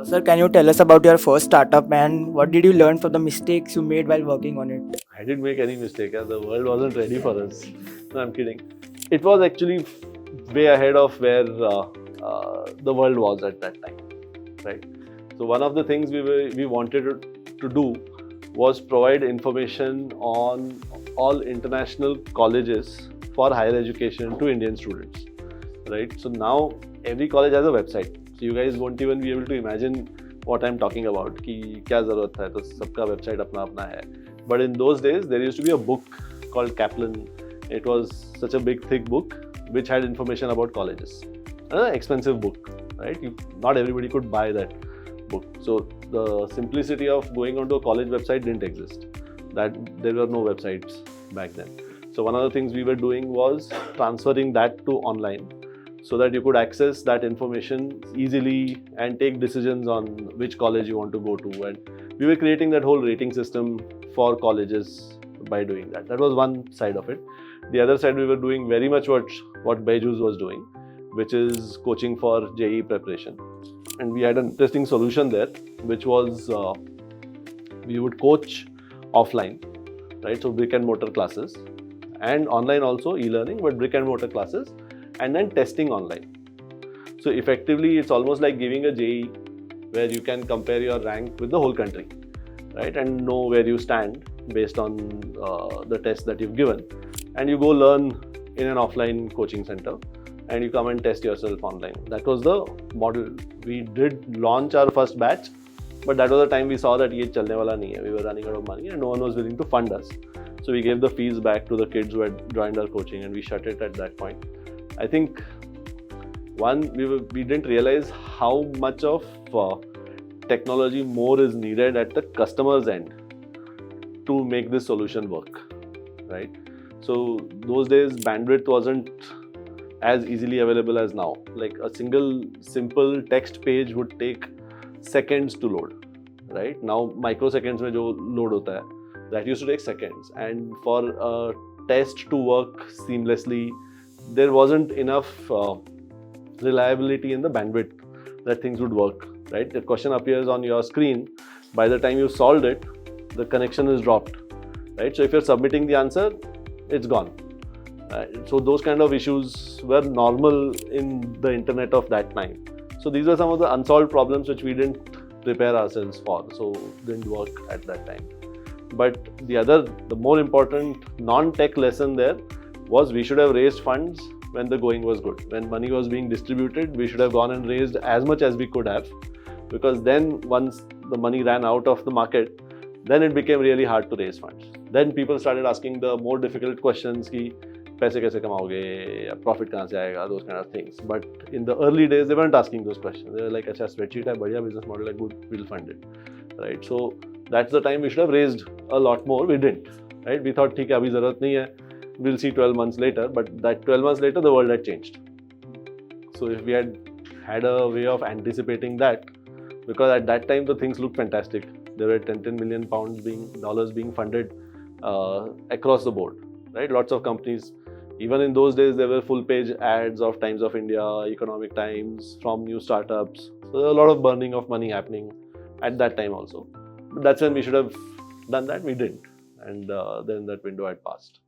Sir, can you tell us about your first startup and what did you learn from the mistakes you made while working on it? I didn't make any mistake. The world wasn't ready for us. No, I'm kidding. It was actually way ahead of where the world was at that time, right? So one of the things we wanted to do was provide information on all international colleges for higher education to Indian students, right? So now every college has a website. So you guys won't even be able to imagine what I'm talking about. कि क्या ज़रूरत है तो सबका website अपना अपना है. But in those days there used to be a book called Kaplan. It was such a big thick book which had information about colleges. An expensive book, right? Not everybody could buy that book. So the simplicity of going onto a college website didn't exist. That there were no websites back then. So one of the things we were doing was transferring that to online so that you could access that information easily and take decisions on which college you want to go to. And we were creating that whole rating system for colleges by doing that. That was one side of it. The other side, we were doing very much what Byju's was doing, which is coaching for JEE preparation. And we had an interesting solution there, which was we would coach offline, right? So brick and mortar classes, and online also e-learning, but brick and mortar classes, and then testing online. So effectively, it's almost like giving a JEE where you can compare your rank with the whole country, right? And know where you stand based on the test that you've given. And you go learn in an offline coaching center and you come and test yourself online. That was the model. We did launch our first batch, but that was the time we saw that ye chalne wala nahi hai. We were running out of money and no one was willing to fund us. So we gave the fees back to the kids who had joined our coaching and we shut it at that point. I think we didn't realize how much of technology more is needed at the customer's end to make this solution work, right? So those days bandwidth wasn't as easily available as now. Like a single simple text page would take seconds to load, right? Now microseconds mein jo load hota hai, that used to take seconds. And for a test to work seamlessly, there wasn't enough reliability in the bandwidth that things would work, right? The question appears on your screen. By the time you solved it, the connection is dropped, right? So if you're submitting the answer, it's gone. So those kind of issues were normal in the internet of that time. So these were some of the unsolved problems which we didn't prepare ourselves for, so didn't work at that time. But the more important non-tech lesson there was we should have raised funds when the going was good. When money was being distributed, we should have gone and raised as much as we could have, because then once the money ran out of the market, then it became really hard to raise funds. Then people started asking the more difficult questions ki पैसे कैसे कमाओगे या profit कहाँ से आएगा, those kind of things. But in the early days, they weren't asking those questions. They were like, अच्छा spreadsheet है, बढ़िया business model है, good, we'll fund it, right? So that's the time we should have raised a lot more. We didn't, right? We thought ठीक है अभी ज़रूरत नहीं है, we'll see 12 months later. But that 12 months later, the world had changed. So if we had a way of anticipating that, because at that time the things looked fantastic. There were 10 million dollars being funded across the board, right? Lots of companies. Even in those days, there were full-page ads of Times of India, Economic Times, from new startups. So there was a lot of burning of money happening at that time also. But that's when we should have done that. We didn't, and then that window had passed.